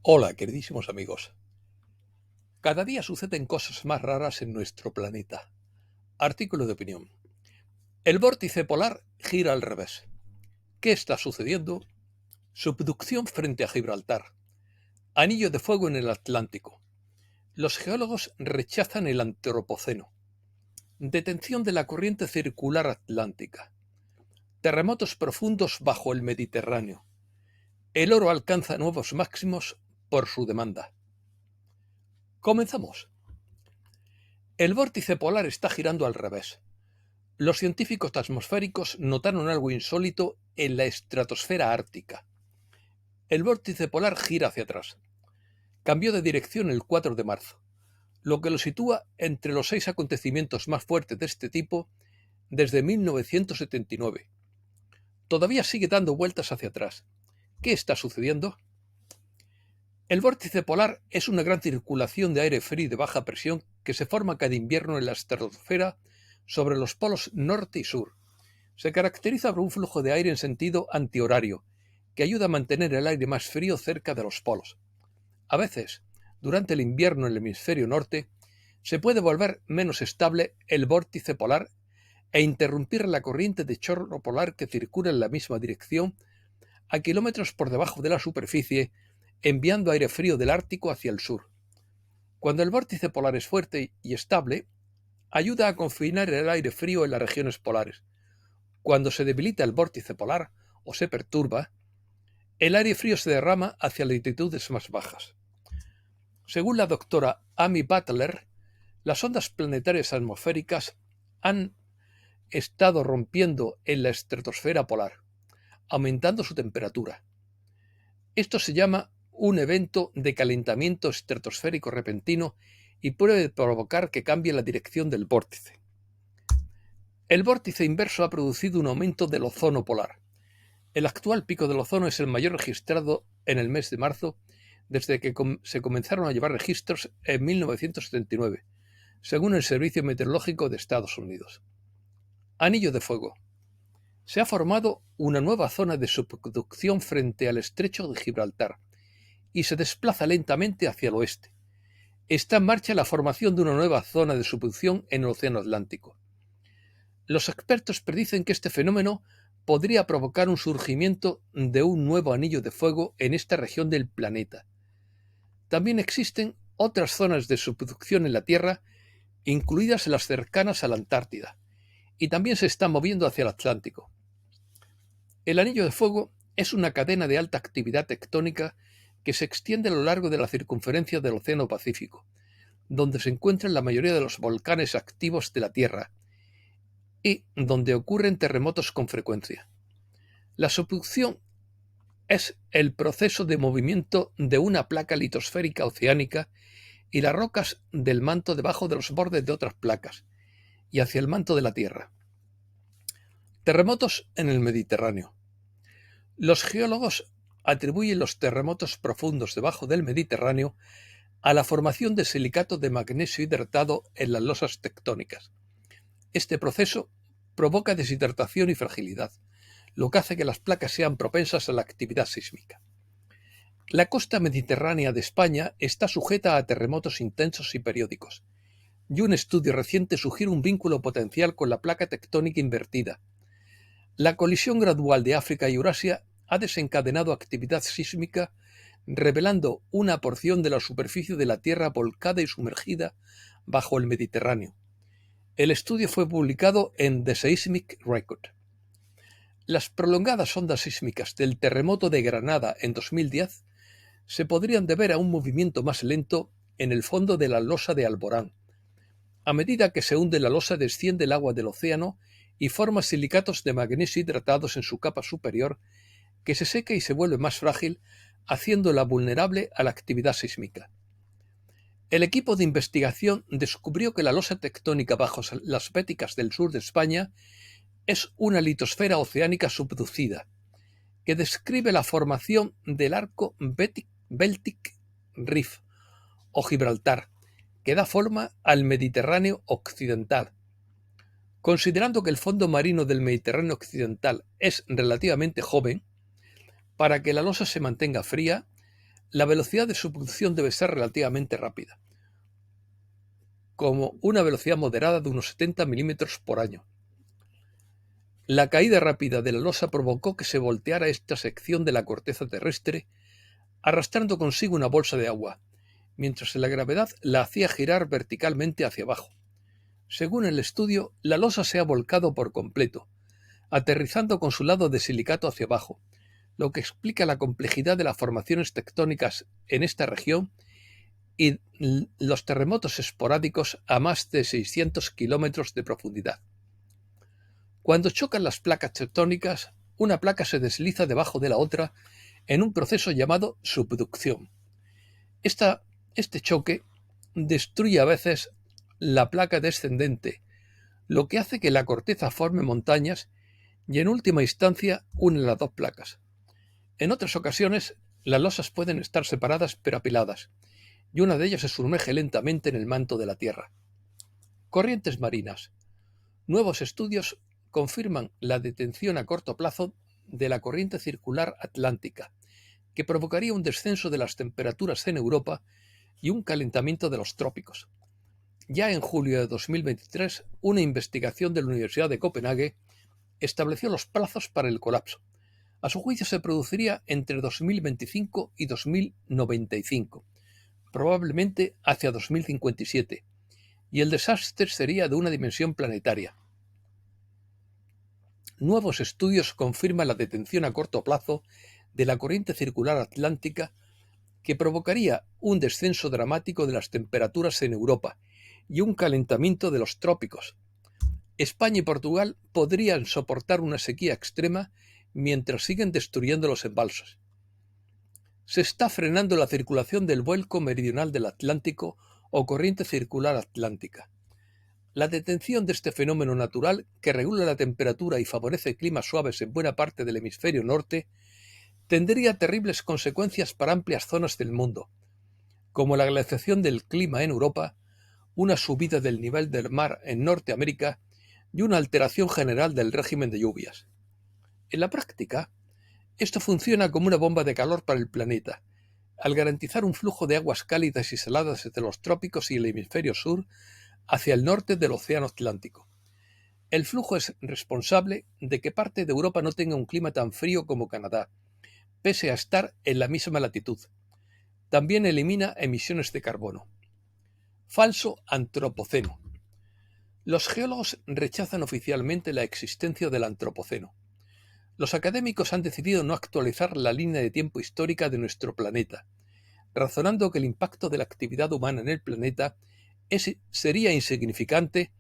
Hola, queridísimos amigos. Cada día suceden cosas más raras en nuestro planeta. Artículo de opinión. El vórtice polar gira al revés. ¿Qué está sucediendo? Subducción frente a Gibraltar. Anillo de fuego en el Atlántico. Los geólogos rechazan el antropoceno. Detención de la corriente circular atlántica. Terremotos profundos bajo el Mediterráneo. El oro alcanza nuevos máximos por su demanda. Comenzamos. El vórtice polar está girando al revés. Los científicos atmosféricos notaron algo insólito en la estratosfera ártica. El vórtice polar gira hacia atrás. Cambió de dirección el 4 de marzo, lo que lo sitúa entre los 6 acontecimientos más fuertes de este tipo desde 1979. Todavía sigue dando vueltas hacia atrás. ¿Qué está sucediendo? El vórtice polar es una gran circulación de aire frío y de baja presión que se forma cada invierno en la estratosfera sobre los polos norte y sur. Se caracteriza por un flujo de aire en sentido antihorario, que ayuda a mantener el aire más frío cerca de los polos. A veces, durante el invierno en el hemisferio norte, se puede volver menos estable el vórtice polar e interrumpir la corriente de chorro polar que circula en la misma dirección a kilómetros por debajo de la superficie, enviando aire frío del Ártico hacia el sur. Cuando el vórtice polar es fuerte y estable, ayuda a confinar el aire frío en las regiones polares. Cuando se debilita el vórtice polar o se perturba, el aire frío se derrama hacia latitudes más bajas. Según la doctora Amy Butler, las ondas planetarias atmosféricas han estado rompiendo en la estratosfera polar, aumentando su temperatura. Esto se llama un evento de calentamiento estratosférico repentino y puede provocar que cambie la dirección del vórtice. El vórtice inverso ha producido un aumento del ozono polar. El actual pico del ozono es el mayor registrado en el mes de marzo desde que se comenzaron a llevar registros en 1979, según el Servicio Meteorológico de Estados Unidos. Anillo de fuego. Se ha formado una nueva zona de subducción frente al estrecho de Gibraltar y se desplaza lentamente hacia el oeste. Está en marcha la formación de una nueva zona de subducción en el Océano Atlántico. Los expertos predicen que este fenómeno podría provocar un surgimiento de un nuevo anillo de fuego en esta región del planeta. También existen otras zonas de subducción en la Tierra, incluidas las cercanas a la Antártida, y también se está moviendo hacia el Atlántico. El anillo de fuego es una cadena de alta actividad tectónica que se extiende a lo largo de la circunferencia del Océano Pacífico, donde se encuentran la mayoría de los volcanes activos de la Tierra y donde ocurren terremotos con frecuencia. La subducción es el proceso de movimiento de una placa litosférica oceánica y las rocas del manto debajo de los bordes de otras placas y hacia el manto de la Tierra. Terremotos en el Mediterráneo. Los geólogos atribuyen los terremotos profundos debajo del Mediterráneo a la formación de silicato de magnesio hidratado en las losas tectónicas. Este proceso provoca deshidratación y fragilidad, lo que hace que las placas sean propensas a la actividad sísmica. La costa mediterránea de España está sujeta a terremotos intensos y periódicos, y un estudio reciente sugiere un vínculo potencial con la placa tectónica invertida. La colisión gradual de África y Eurasia ha desencadenado actividad sísmica, revelando una porción de la superficie de la Tierra volcada y sumergida bajo el Mediterráneo. El estudio fue publicado en The Seismic Record. Las prolongadas ondas sísmicas del terremoto de Granada en 2010 se podrían deber a un movimiento más lento en el fondo de la losa de Alborán. A medida que se hunde la losa, desciende el agua del océano y forma silicatos de magnesio hidratados en su capa superior, que se seca y se vuelve más frágil, haciéndola vulnerable a la actividad sísmica. El equipo de investigación descubrió que la losa tectónica bajo las Béticas del sur de España es una litosfera oceánica subducida, que describe la formación del arco Beltic Reef o Gibraltar, que da forma al Mediterráneo occidental. Considerando que el fondo marino del Mediterráneo occidental es relativamente joven, para que la losa se mantenga fría, La velocidad de subducción debe ser relativamente rápida, como una velocidad moderada de unos 70 milímetros por año. La caída rápida de la losa provocó que se volteara esta sección de la corteza terrestre, arrastrando consigo una bolsa de agua, mientras la gravedad la hacía girar verticalmente hacia abajo. Según el estudio, la losa se ha volcado por completo, aterrizando con su lado de silicato hacia abajo, lo que explica la complejidad de las formaciones tectónicas en esta región y los terremotos esporádicos a más de 600 kilómetros de profundidad. Cuando chocan las placas tectónicas, una placa se desliza debajo de la otra en un proceso llamado subducción. Este choque destruye a veces la placa descendente, lo que hace que la corteza forme montañas y en última instancia une las dos placas. En otras ocasiones, las losas pueden estar separadas pero apiladas, y una de ellas se sumerge lentamente en el manto de la Tierra. Corrientes marinas. Nuevos estudios confirman la detención a corto plazo de la corriente circular atlántica, que provocaría un descenso de las temperaturas en Europa y un calentamiento de los trópicos. Ya en julio de 2023, una investigación de la Universidad de Copenhague estableció los plazos para el colapso. A su juicio se produciría entre 2025 y 2095, probablemente hacia 2057, y el desastre sería de una dimensión planetaria. Nuevos estudios confirman la detención a corto plazo de la corriente circular atlántica, que provocaría un descenso dramático de las temperaturas en Europa y un calentamiento de los trópicos. España y Portugal podrían soportar una sequía extrema mientras siguen destruyendo los embalses. Se está frenando la circulación del vuelco meridional del Atlántico o corriente circular atlántica. La detención de este fenómeno natural, que regula la temperatura y favorece climas suaves en buena parte del hemisferio norte, tendría terribles consecuencias para amplias zonas del mundo, como la glaciación del clima en Europa, una subida del nivel del mar en Norteamérica y una alteración general del régimen de lluvias. En la práctica, esto funciona como una bomba de calor para el planeta, al garantizar un flujo de aguas cálidas y saladas desde los trópicos y el hemisferio sur hacia el norte del Océano Atlántico. El flujo es responsable de que parte de Europa no tenga un clima tan frío como Canadá, pese a estar en la misma latitud. También elimina emisiones de carbono. Falso antropoceno. Los geólogos rechazan oficialmente la existencia del antropoceno. Los académicos han decidido no actualizar la línea de tiempo histórica de nuestro planeta, razonando que el impacto de la actividad humana en el planeta sería insignificante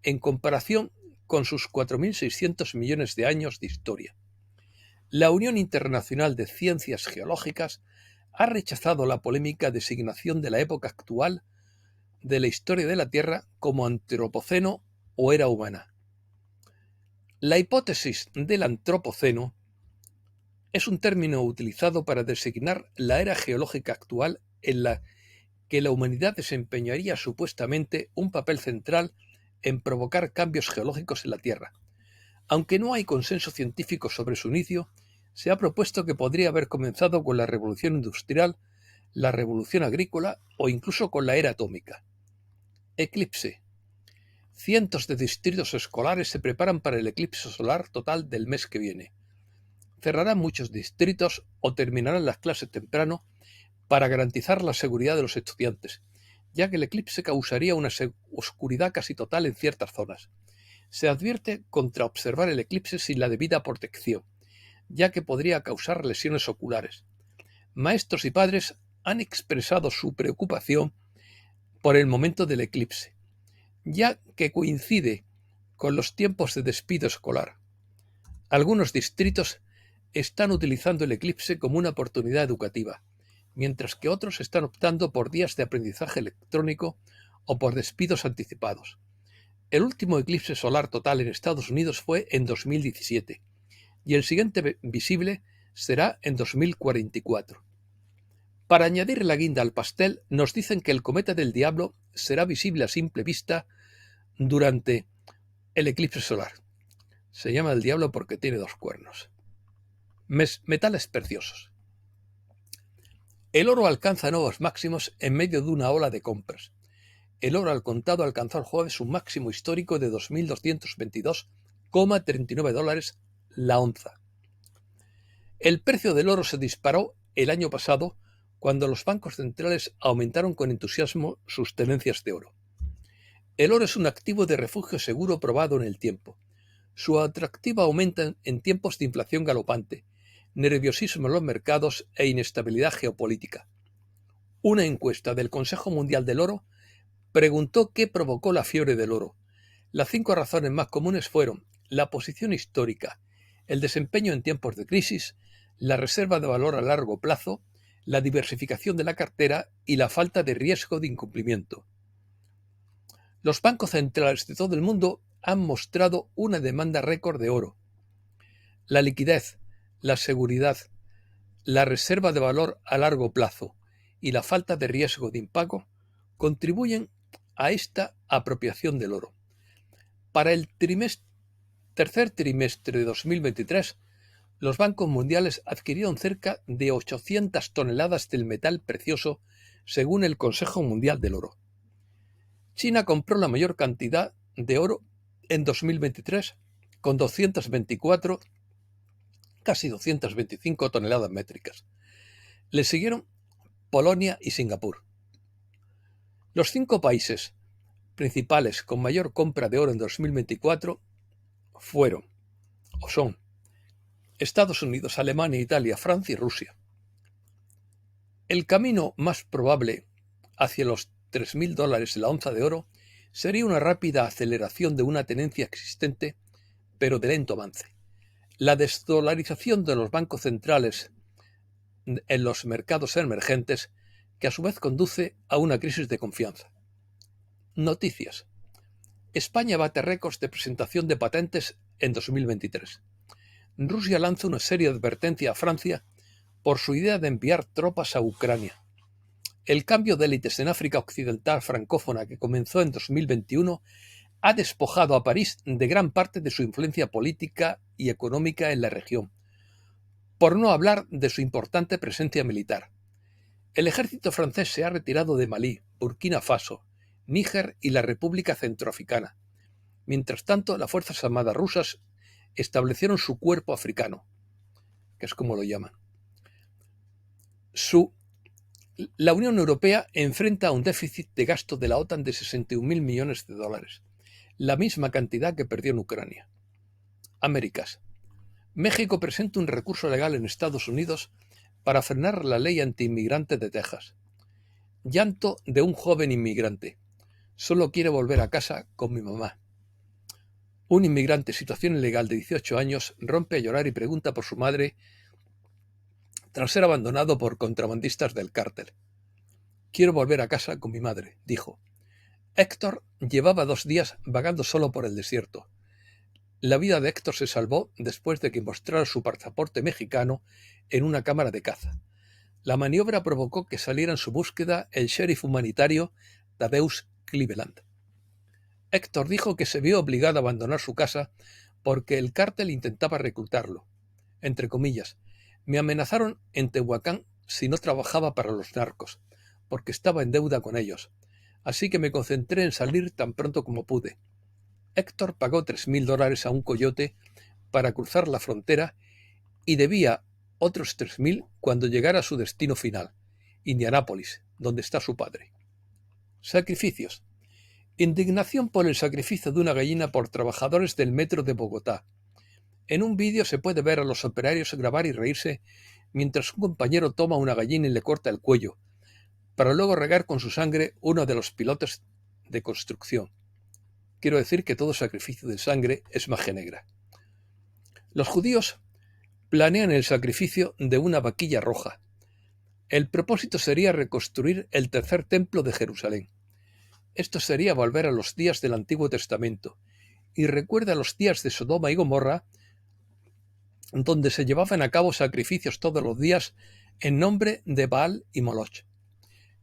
en comparación con sus 4.600 millones de años de historia. La Unión Internacional de Ciencias Geológicas ha rechazado la polémica designación de la época actual de la historia de la Tierra como antropoceno o era humana. La hipótesis del antropoceno es un término utilizado para designar la era geológica actual en la que la humanidad desempeñaría supuestamente un papel central en provocar cambios geológicos en la Tierra. Aunque no hay consenso científico sobre su inicio, se ha propuesto que podría haber comenzado con la revolución industrial, la revolución agrícola o incluso con la era atómica. Eclipse. Cientos de distritos escolares se preparan para el eclipse solar total del mes que viene. Cerrarán muchos distritos o terminarán las clases temprano para garantizar la seguridad de los estudiantes, ya que el eclipse causaría una oscuridad casi total en ciertas zonas. Se advierte contra observar el eclipse sin la debida protección, ya que podría causar lesiones oculares. Maestros y padres han expresado su preocupación por el momento del eclipse, ya que coincide con los tiempos de despido escolar. Algunos distritos están utilizando el eclipse como una oportunidad educativa, mientras que otros están optando por días de aprendizaje electrónico o por despidos anticipados. El último eclipse solar total en Estados Unidos fue en 2017 y el siguiente visible será en 2044. Para añadir la guinda al pastel, nos dicen que el cometa del Diablo será visible a simple vista durante el eclipse solar. Se llama el Diablo porque tiene dos cuernos. Metales preciosos. El oro alcanza nuevos máximos en medio de una ola de compras. El oro al contado alcanzó el jueves un máximo histórico de 2.222,39 dólares la onza. El precio del oro se disparó el año pasado cuando los bancos centrales aumentaron con entusiasmo sus tenencias de oro. El oro es un activo de refugio seguro probado en el tiempo. Su atractivo aumenta en tiempos de inflación galopante, nerviosismo en los mercados e inestabilidad geopolítica. Una encuesta del Consejo Mundial del Oro preguntó qué provocó la fiebre del oro. Las 5 razones más comunes fueron la posición histórica, el desempeño en tiempos de crisis, la reserva de valor a largo plazo, la diversificación de la cartera y la falta de riesgo de incumplimiento. Los bancos centrales de todo el mundo han mostrado una demanda récord de oro. La liquidez, la seguridad, la reserva de valor a largo plazo y la falta de riesgo de impago contribuyen a esta apropiación del oro. Para el tercer trimestre de 2023, los bancos mundiales adquirieron cerca de 800 toneladas del metal precioso, según el Consejo Mundial del Oro. China compró la mayor cantidad de oro en 2023, con 224, casi 225 toneladas métricas. Le siguieron Polonia y Singapur. Los 5 países principales con mayor compra de oro en 2024 fueron, o son, Estados Unidos, Alemania, Italia, Francia y Rusia. El camino más probable hacia los 3.000 dólares la onza de oro sería una rápida aceleración de una tenencia existente, pero de lento avance. La desdolarización de los bancos centrales en los mercados emergentes, que a su vez conduce a una crisis de confianza. Noticias. España bate récords de presentación de patentes en 2023. Rusia lanza una seria advertencia a Francia por su idea de enviar tropas a Ucrania. El cambio de élites en África Occidental francófona que comenzó en 2021 ha despojado a París de gran parte de su influencia política y económica en la región, por no hablar de su importante presencia militar. El ejército francés se ha retirado de Malí, Burkina Faso, Níger y la República Centroafricana. Mientras tanto, las Fuerzas Armadas rusas establecieron su cuerpo africano, que es como lo llaman. La Unión Europea enfrenta a un déficit de gasto de la OTAN de 61.000 millones de dólares, la misma cantidad que perdió en Ucrania. Américas. México presenta un recurso legal en Estados Unidos para frenar la ley antiinmigrante de Texas. Llanto de un joven inmigrante. Solo quiere volver a casa con mi mamá. Un inmigrante en situación ilegal de 18 años rompe a llorar y pregunta por su madre tras ser abandonado por contrabandistas del cártel. Quiero volver a casa con mi madre, dijo. Héctor llevaba 2 días vagando solo por el desierto. La vida de Héctor se salvó después de que mostrara su pasaporte mexicano en una cámara de caza. La maniobra provocó que saliera en su búsqueda el sheriff humanitario Tadeusz Cleveland. Héctor dijo que se vio obligado a abandonar su casa porque el cártel intentaba reclutarlo. Entre comillas, me amenazaron en Tehuacán si no trabajaba para los narcos, porque estaba en deuda con ellos. Así que me concentré en salir tan pronto como pude. Héctor pagó 3.000 dólares a un coyote para cruzar la frontera y debía otros 3.000 cuando llegara a su destino final, Indianápolis, donde está su padre. Sacrificios. Indignación por el sacrificio de una gallina por trabajadores del metro de Bogotá. En un vídeo se puede ver a los operarios grabar y reírse mientras un compañero toma una gallina y le corta el cuello, para luego regar con su sangre uno de los pilotes de construcción. Quiero decir que todo sacrificio de sangre es magia negra. Los judíos planean el sacrificio de una vaquilla roja. El propósito sería reconstruir el tercer templo de Jerusalén. Esto sería volver a los días del Antiguo Testamento y recuerda los días de Sodoma y Gomorra, donde se llevaban a cabo sacrificios todos los días en nombre de Baal y Moloch.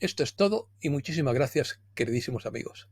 Esto es todo y muchísimas gracias, queridísimos amigos.